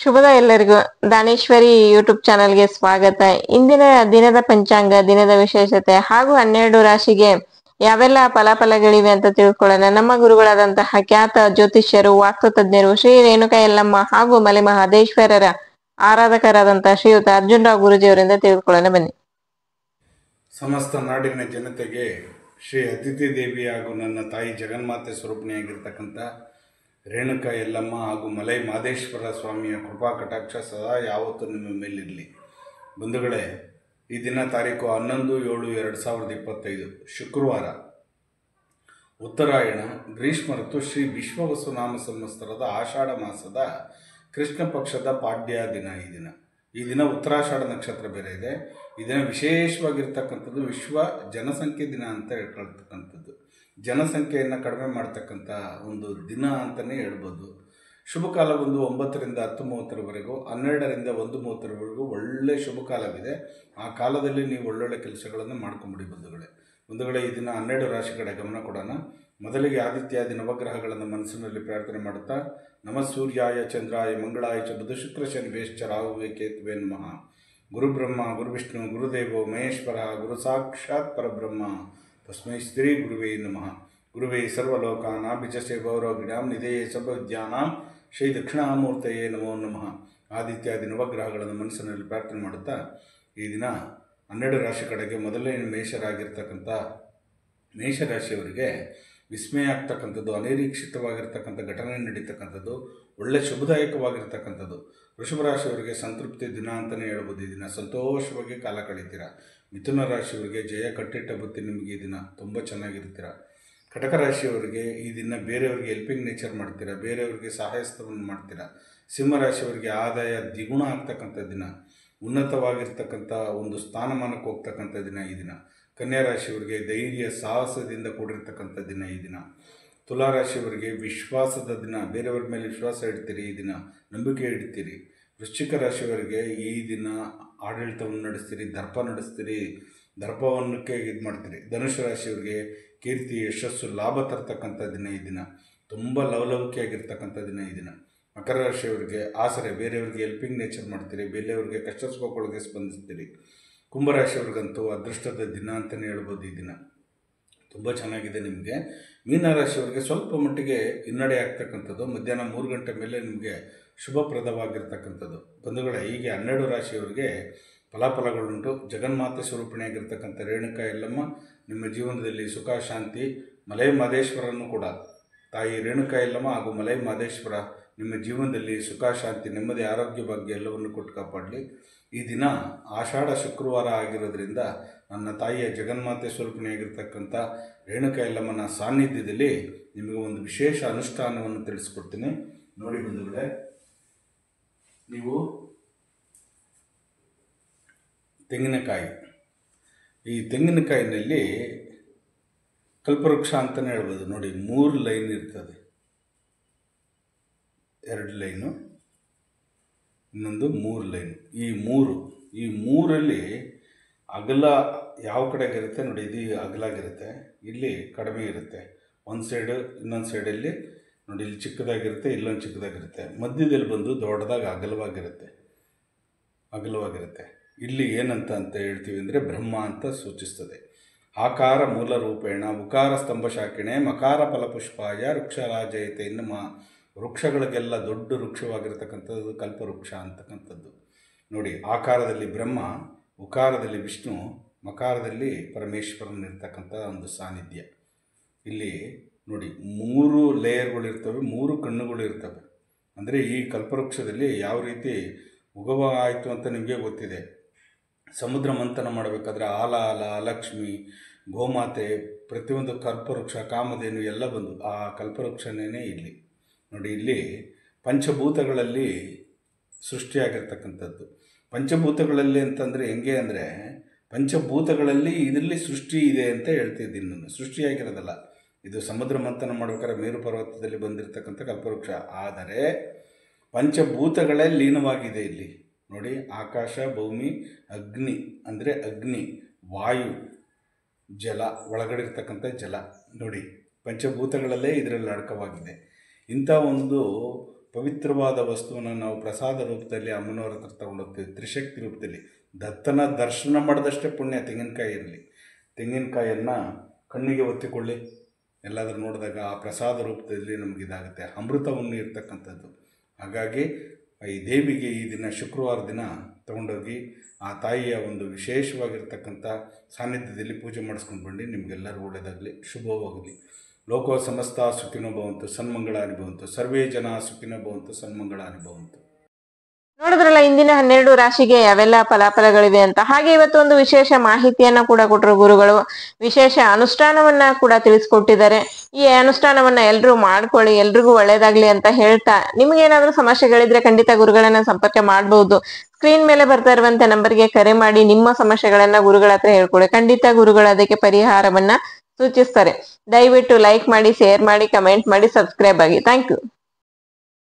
ಶುಭೋದಯ ಎಲ್ಲರಿಗೂ. ದಾನೇಶ್ವರಿ ಯೂಟ್ಯೂಬ್ ಚಾನೆಲ್ಗೆ ಸ್ವಾಗತ. ಇಂದಿನ ದಿನದ ಪಂಚಾಂಗ, ದಿನದ ವಿಶೇಷತೆ ಹಾಗೂ 12 ರಾಶಿಗೆ ಯಾವೆಲ್ಲ ಫಲಾಫಲಗಳಿವೆ ಅಂತ ತಿಳ್ಕೊಳ್ಳೋಣ. ನಮ್ಮ ಗುರುಗಳಾದಂತಹ ಖ್ಯಾತ ಜ್ಯೋತಿಷ್ಯರು, ವಾಸ್ತು ತಜ್ಞರು, ಶ್ರೀ ರೇಣುಕಾ ಯಲ್ಲಮ್ಮ ಹಾಗೂ ಮಲೆ ಮಹದೇಶ್ವರರ ಆರಾಧಕರಾದಂತಹ ಶ್ರೀಯುತ ಅರ್ಜುನ್ ರಾವ್ ಗುರುಜಿ ಅವರಿಂದ ತಿಳ್ಕೊಳ್ಳೋಣ ಬನ್ನಿ. ಸಮಸ್ತ ನಾಡಿನ ಜನತೆಗೆ ಶ್ರೀ ಅತಿಥಿ ದೇವಿ ಹಾಗೂ ನನ್ನ ತಾಯಿ ಜಗನ್ಮಾತೆ ಸ್ವರೂಪಿಣಿಯಾಗಿರ್ತಕ್ಕಂಥ ರೇಣುಕಾ ಯಲ್ಲಮ್ಮ ಹಾಗೂ ಮಲೈ ಮಹದೇಶ್ವರ ಸ್ವಾಮಿಯ ಕೃಪಾ ಕಟಾಕ್ಷ ಸದಾ ಯಾವತ್ತೂ ನಿಮ್ಮ ಮೇಲಿರಲಿ. ಬಂಧುಗಳೇ, ಈ ದಿನ ತಾರೀಕು 11/7/2025 ಶುಕ್ರವಾರ, ಉತ್ತರಾಯಣ, ಗ್ರೀಷ್ಮ ಋತು, ಶ್ರೀ ವಿಶ್ವವಸುನಾಮ ಸಂವತ್ಸರದ ಆಷಾಢ ಮಾಸದ ಕೃಷ್ಣ ಪಕ್ಷದ ಪಾಡ್ಯ ದಿನ. ಈ ದಿನ ಉತ್ತರಾಷಾಢ ನಕ್ಷತ್ರ ಬೇರೆ ಇದೆ. ಈ ದಿನ ವಿಶೇಷವಾಗಿರ್ತಕ್ಕಂಥದ್ದು ವಿಶ್ವ ಜನಸಂಖ್ಯೆ ದಿನ ಅಂತ ಹೇಳ್ಕೊಳ್ತಕ್ಕಂಥದ್ದು. ಜನಸಂಖ್ಯೆಯನ್ನು ಕಡಿಮೆ ಮಾಡ್ತಕ್ಕಂಥ ಒಂದು ದಿನ ಅಂತಲೇ ಹೇಳ್ಬೋದು. ಶುಭ ಕಾಲ ಬಂದು 9ರಿಂದ 10:30ರವರೆಗೂ, 12ರಿಂದ 1:30ರವರೆಗೂ ಒಳ್ಳೆಯ ಶುಭ ಕಾಲವಿದೆ. ಆ ಕಾಲದಲ್ಲಿ ನೀವು ಒಳ್ಳೊಳ್ಳೆ ಕೆಲಸಗಳನ್ನು ಮಾಡ್ಕೊಂಬಿಡಿ ಬಂಧುಗಳೇ. ಈ ದಿನ 12 ರಾಶಿ ಕಡೆ ಗಮನ ಕೊಡೋಣ. ಮೊದಲಿಗೆ ಆದಿತ್ಯಾದಿ ನವಗ್ರಹಗಳನ್ನು ಮನಸ್ಸಿನಲ್ಲಿ ಪ್ರಾರ್ಥನೆ ಮಾಡುತ್ತಾ, ನಮಃ ಸೂರ್ಯಾಯ ಚಂದ್ರಾಯ ಮಂಗಳಾಯ ಚ ಬುಧ ಶುಕ್ರ ಶನಿ ವೇಶ್ಚ ರಾಹುವೇ ಕೇತುವೇ ನಮಃ. ಗುರುಬ್ರಹ್ಮ ಗುರುವಿಷ್ಣು ಗುರುದೇವೋ ಮಹೇಶ್ವರ ಗುರು ಸಾಕ್ಷಾತ್ ಪರಬ್ರಹ್ಮ ತಸ್ಮೈ ಶ್ರೀ ಗುರುವೇ ನಮಃ. ಗುರುವೇ ಸರ್ವಲೋಕಾನಾಭಿಜಸೆ ಗೌರವಗಿಡಾಂ ನಿಧೇಯೇ ಸರ್ವವಿದ್ಯಾನಾಂ ಶ್ರೀ ದಕ್ಷಿಣಾಮೂರ್ತಯೇ ನಮೋ ನಮಃ. ಆದಿತ್ಯಾದಿ ನವಗ್ರಹಗಳನ್ನು ಮನಸ್ಸಿನಲ್ಲಿ ಪ್ರಾರ್ಥನೆ ಮಾಡುತ್ತಾ, ಈ ದಿನ 12 ರಾಶಿ ಕಡೆಗೆ ಮೊದಲನೇ ಮೇಷರಾಗಿರ್ತಕ್ಕಂಥ ಮೇಷರಾಶಿಯವರಿಗೆ ವಿಸ್ಮಯ ಆಗ್ತಕ್ಕಂಥದ್ದು, ಅನಿರೀಕ್ಷಿತವಾಗಿರ್ತಕ್ಕಂಥ ಘಟನೆ ನಡೀತಕ್ಕಂಥದ್ದು, ಒಳ್ಳೆ ಶುಭದಾಯಕವಾಗಿರ್ತಕ್ಕಂಥದ್ದು. ವೃಷಭ ರಾಶಿಯವರಿಗೆ ಸಂತೃಪ್ತಿ ದಿನ ಅಂತಲೇ ಹೇಳ್ಬೋದು. ಈ ದಿನ ಸಂತೋಷವಾಗಿ ಕಾಲ ಕಳೀತೀರ. ಮಿಥುನ ರಾಶಿಯವರಿಗೆ ಜಯ ಕಟ್ಟಿಟ್ಟ ಬುತ್ತಿ, ನಿಮಗೆ ಈ ದಿನ ತುಂಬ ಚೆನ್ನಾಗಿರ್ತೀರ. ಕಟಕ ರಾಶಿಯವರಿಗೆ ಈ ದಿನ ಬೇರೆಯವರಿಗೆ ಹೆಲ್ಪಿಂಗ್ ನೇಚರ್ ಮಾಡ್ತೀರಾ, ಬೇರೆಯವರಿಗೆ ಸಹಾಯಸ್ತವನ್ನು ಮಾಡ್ತೀರಾ. ಸಿಂಹ ರಾಶಿಯವರಿಗೆ ಆದಾಯ ದ್ವಿಗುಣ ಆಗ್ತಕ್ಕಂಥ ದಿನ, ಉನ್ನತವಾಗಿರ್ತಕ್ಕಂಥ ಒಂದು ಸ್ಥಾನಮಾನಕ್ಕೆ ಹೋಗ್ತಕ್ಕಂಥ ದಿನ ಈ ದಿನ. ಕನ್ಯಾ ರಾಶಿಯವರಿಗೆ ಧೈರ್ಯ ಸಾಹಸದಿಂದ ಕೂಡಿರ್ತಕ್ಕಂಥ ದಿನ ಈ ದಿನ. ತುಲಾ ರಾಶಿಯವರಿಗೆ ವಿಶ್ವಾಸದ ದಿನ, ಬೇರೆಯವ್ರ ಮೇಲೆ ವಿಶ್ವಾಸ ಇಡ್ತೀರಿ, ಈ ದಿನ ನಂಬಿಕೆ ಇಡ್ತೀರಿ. ವೃಶ್ಚಿಕ ರಾಶಿಯವರಿಗೆ ಈ ದಿನ ಆಡಳಿತವನ್ನು ನಡೆಸ್ತೀರಿ, ದರ್ಪ ನಡೆಸ್ತೀರಿ, ದರ್ಪವನ್ನಕ್ಕೆ ಇದು ಮಾಡ್ತೀರಿ. ಧನುಷ್ ರಾಶಿಯವರಿಗೆ ಕೀರ್ತಿ ಯಶಸ್ಸು ಲಾಭ ತರ್ತಕ್ಕಂಥ ದಿನ ಈ ದಿನ, ತುಂಬ ಲವಲವಿಕೆಯಾಗಿರ್ತಕ್ಕಂಥ ದಿನ ಈ ದಿನ. ಮಕರ ರಾಶಿಯವರಿಗೆ ಆಸರೆ, ಬೇರೆಯವರಿಗೆ ಹೆಲ್ಪಿಂಗ್ ನೇಚರ್ ಮಾಡ್ತೀರಿ, ಬೇರೆಯವರಿಗೆ ಕಷ್ಟ ಸುಖಗಳಿಗೆ ಸ್ಪಂದಿಸ್ತೀರಿ. ಕುಂಭರಾಶಿಯವ್ರಿಗಂತೂ ಅದೃಷ್ಟದ ದಿನ ಅಂತಲೇ ಹೇಳ್ಬೋದು. ಈ ದಿನ ತುಂಬ ಚೆನ್ನಾಗಿದೆ ನಿಮಗೆ. ಮೀನರಾಶಿಯವರಿಗೆ ಸ್ವಲ್ಪ ಮಟ್ಟಿಗೆ ಹಿನ್ನಡೆ ಆಗ್ತಕ್ಕಂಥದ್ದು, ಮಧ್ಯಾಹ್ನ 3 ಗಂಟೆ ಮೇಲೆ ನಿಮಗೆ ಶುಭಪ್ರದವಾಗಿರ್ತಕ್ಕಂಥದ್ದು. ಬಂಧುಗಳೇ, ಹೀಗೆ 12 ರಾಶಿಯವರಿಗೆ ಫಲಾಫಲಗಳುಂಟು. ಜಗನ್ಮಾತೆ ಸ್ವರೂಪಿಣಿಯಾಗಿರ್ತಕ್ಕಂಥ ರೇಣುಕಾ ಯಲ್ಲಮ್ಮ ನಿಮ್ಮ ಜೀವನದಲ್ಲಿ ಸುಖ ಶಾಂತಿ, ಮಲೈ ಮಹದೇಶ್ವರನ್ನು ಕೂಡ, ತಾಯಿ ರೇಣುಕಾ ಯಲ್ಲಮ್ಮ ಹಾಗೂ ಮಲೈ ಮಹದೇಶ್ವರ ನಿಮ್ಮ ಜೀವನದಲ್ಲಿ ಸುಖ ಶಾಂತಿ, ನೆಮ್ಮದಿ, ಆರೋಗ್ಯ ಭಾಗ್ಯ ಎಲ್ಲವನ್ನು ಕೊಟ್ಟು ಕಾಪಾಡಲಿ. ಈ ದಿನ ಆಷಾಢ ಶುಕ್ರವಾರ ಆಗಿರೋದ್ರಿಂದ ನನ್ನ ತಾಯಿಯ ಜಗನ್ಮಾತೆ ಸ್ವರೂಪಿಣಿಯಾಗಿರ್ತಕ್ಕಂಥ ರೇಣುಕಾ ಯಲ್ಲಮ್ಮನ ಸಾನ್ನಿಧ್ಯದಲ್ಲಿ ನಿಮಗೆ ಒಂದು ವಿಶೇಷ ಅನುಷ್ಠಾನವನ್ನು ತಿಳಿಸ್ಕೊಡ್ತೀನಿ. ನೋಡಿ ಬಂಧುಗಳೇ, ನೀವು ತೆಂಗಿನಕಾಯಿ, ಈ ತೆಂಗಿನಕಾಯಿನಲ್ಲಿ ಕಲ್ಪವೃಕ್ಷ ಅಂತಲೇ ಹೇಳ್ಬೋದು. ನೋಡಿ, 3 ಲೈನ್ ಇರ್ತದೆ, 2 ಲೈನು, ಇನ್ನೊಂದು 3 ಲೈನು. ಈ ಮೂರಲ್ಲಿ ಅಗಲ ಯಾವ ಕಡೆಗೆ ಇರುತ್ತೆ ನೋಡಿ, ಇದು ಅಗಲಾಗಿರುತ್ತೆ, ಇಲ್ಲಿ ಕಡಿಮೆ ಇರುತ್ತೆ. ಒಂದು ಸೈಡು, ಇನ್ನೊಂದು ಸೈಡಲ್ಲಿ ನೋಡಿ, ಇಲ್ಲಿ ಚಿಕ್ಕದಾಗಿರುತ್ತೆ, ಇಲ್ಲೊಂದು ಚಿಕ್ಕದಾಗಿರುತ್ತೆ, ಮಧ್ಯದಲ್ಲಿ ಬಂದು ದೊಡ್ಡದಾಗಿ ಅಗಲವಾಗಿರುತ್ತೆ. ಇಲ್ಲಿ ಏನಂತ ಹೇಳ್ತೀವಿ ಅಂದರೆ ಬ್ರಹ್ಮ ಅಂತ ಸೂಚಿಸ್ತದೆ. ಆಕಾರ ಮೂಲ ರೂಪೇಣ ಉಕಾರ ಸ್ತಂಭ ಶಾಖಿಣೆ ಮಕಾರ ಫಲಪುಷ್ಪಾಯ ವೃಕ್ಷರಾಜಯತೆ. ಇನ್ನು ವೃಕ್ಷಗಳಿಗೆಲ್ಲ ದೊಡ್ಡ ವೃಕ್ಷವಾಗಿರ್ತಕ್ಕಂಥದ್ದು ಕಲ್ಪವೃಕ್ಷ ಅಂತಕ್ಕಂಥದ್ದು. ನೋಡಿ, ಆಕಾರದಲ್ಲಿ ಬ್ರಹ್ಮ, ಉಕಾರದಲ್ಲಿ ವಿಷ್ಣು, ಮಕಾರದಲ್ಲಿ ಪರಮೇಶ್ವರನಿರ್ತಕ್ಕಂಥ ಒಂದು ಸಾನ್ನಿಧ್ಯ. ಇಲ್ಲಿ ನೋಡಿ 3 ಲೇಯರ್ಗಳಿರ್ತವೆ, 3 ಕಣ್ಣುಗಳಿರ್ತವೆ. ಅಂದರೆ ಈ ಕಲ್ಪವೃಕ್ಷದಲ್ಲಿ ಯಾವ ರೀತಿ ಉಗಮ ಆಯಿತು ಅಂತ ನಿಮಗೆ ಗೊತ್ತಿದೆ. ಸಮುದ್ರ ಮಂಥನ ಮಾಡಬೇಕಾದ್ರೆ ಆಲ, ಲಕ್ಷ್ಮಿ, ಗೋಮಾತೆ, ಪ್ರತಿಯೊಂದು ಕಲ್ಪವೃಕ್ಷ, ಕಾಮಧೇನು ಎಲ್ಲ ಬಂದು ಆ ಕಲ್ಪವೃಕ್ಷನೇ ಇಲ್ಲಿ ನೋಡಿ. ಇಲ್ಲಿ ಪಂಚಭೂತಗಳಲ್ಲಿ ಸೃಷ್ಟಿಯಾಗಿರ್ತಕ್ಕಂಥದ್ದು. ಪಂಚಭೂತಗಳಲ್ಲಿ ಅಂತಂದರೆ ಹೆಂಗೆ ಅಂದರೆ, ಪಂಚಭೂತಗಳಲ್ಲಿ ಇದರಲ್ಲಿ ಸೃಷ್ಟಿ ಇದೆ ಅಂತ ಹೇಳ್ತಿದ್ದೀನಿ ನಾನು. ಸೃಷ್ಟಿಯಾಗಿರೋದಲ್ಲ, ಇದು ಸಮುದ್ರ ಮಂಥನ ಮಾಡ್ಬೇಕಾದ್ರೆ ಮೇರು ಪರ್ವತದಲ್ಲಿ ಬಂದಿರತಕ್ಕಂಥ ಕಲ್ಪವೃಕ್ಷ. ಆದರೆ ಪಂಚಭೂತಗಳೇ ಲೀನವಾಗಿದೆ ಇಲ್ಲಿ ನೋಡಿ. ಆಕಾಶ, ಭೂಮಿ, ಅಗ್ನಿ ಅಂದರೆ ಅಗ್ನಿ, ವಾಯು, ಜಲ, ಒಳಗಡೆ ಇರ್ತಕ್ಕಂಥ ಜಲ ನೋಡಿ, ಪಂಚಭೂತಗಳಲ್ಲೇ ಇದರಲ್ಲಿ ಅಡಕವಾಗಿದೆ. ಇಂಥ ಒಂದು ಪವಿತ್ರವಾದ ವಸ್ತುವನ್ನು ನಾವು ಪ್ರಸಾದ ರೂಪದಲ್ಲಿ ಅಮ್ಮನವರ ಹತ್ರ ತಗೊಂಡೋಗ್ತೀವಿ. ತ್ರಿಶಕ್ತಿ ರೂಪದಲ್ಲಿ ದತ್ತನ ದರ್ಶನ ಮಾಡಿದಷ್ಟೇ ಪುಣ್ಯ. ತೆಂಗಿನಕಾಯಿ ಇರಲಿ, ತೆಂಗಿನಕಾಯಿಯನ್ನು ಕಣ್ಣಿಗೆ ಒತ್ತಿಕೊಳ್ಳಿ, ಎಲ್ಲಾದರೂ ನೋಡಿದಾಗ ಆ ಪ್ರಸಾದ ರೂಪದಲ್ಲಿ ನಮಗಿದಾಗುತ್ತೆ, ಅಮೃತವನ್ನು ಇರ್ತಕ್ಕಂಥದ್ದು. ಹಾಗಾಗಿ ಈ ದೇವಿಗೆ ಈ ದಿನ ಶುಕ್ರವಾರ ದಿನ ತಗೊಂಡೋಗಿ ಆ ತಾಯಿಯ ಒಂದು ವಿಶೇಷವಾಗಿರ್ತಕ್ಕಂಥ ಸಾನ್ನಿಧ್ಯದಲ್ಲಿ ಪೂಜೆ ಮಾಡಿಸ್ಕೊಂಡು ಬನ್ನಿ. ನಿಮಗೆಲ್ಲರೂ ಒಳ್ಳೆಯದಾಗಲಿ, ಶುಭವಾಗಲಿ. ಲೋಕೋ ಸಮಸ್ತ ಸುಖಿನೋ ಭವಂತು, ಸನ್ಮಂಗಳಾನಿ ಭವಂತು, ಸರ್ವೇ ಜನ ಸುಖಿನೋ ಭವಂತು, ಸನ್ಮಂಗಳಾನಿ ಭವಂತು. ನೋಡಿದ್ರಲ್ಲ ಇಂದಿನ 12 ರಾಶಿಗೆ ಯಾವೆಲ್ಲ ಫಲಾಫಲಗಳಿವೆ ಅಂತ. ಹಾಗೆ ಇವತ್ತು ಒಂದು ವಿಶೇಷ ಮಾಹಿತಿಯನ್ನ ಕೂಡ ಕೊಟ್ಟರು ಗುರುಗಳು, ವಿಶೇಷ ಅನುಷ್ಠಾನವನ್ನ ಕೂಡ ತಿಳಿಸ್ಕೊಟ್ಟಿದ್ದಾರೆ. ಈ ಅನುಷ್ಠಾನವನ್ನ ಎಲ್ರೂ ಮಾಡ್ಕೊಳ್ಳಿ, ಎಲ್ರಿಗೂ ಒಳ್ಳೇದಾಗ್ಲಿ ಅಂತ ಹೇಳ್ತಾ, ನಿಮ್ಗೇನಾದ್ರೂ ಸಮಸ್ಯೆಗಳಿದ್ರೆ ಖಂಡಿತ ಗುರುಗಳನ್ನ ಸಂಪರ್ಕ ಮಾಡಬಹುದು. ಸ್ಕ್ರೀನ್ ಮೇಲೆ ಬರ್ತಾ ಇರುವಂತ ನಂಬರ್ಗೆ ಕರೆ ಮಾಡಿ ನಿಮ್ಮ ಸಮಸ್ಯೆಗಳನ್ನ ಗುರುಗಳ ಹತ್ರ ಹೇಳ್ಕೊಳ್ಳಿ. ಖಂಡಿತ ಗುರುಗಳು ಅದಕ್ಕೆ ಪರಿಹಾರವನ್ನ ಸೂಚಿಸ್ತಾರೆ. ದಯವಿಟ್ಟು ಲೈಕ್ ಮಾಡಿ, ಶೇರ್ ಮಾಡಿ, ಕಮೆಂಟ್ ಮಾಡಿ, ಸಬ್ಸ್ಕ್ರೈಬ್ ಆಗಿ. Thank you.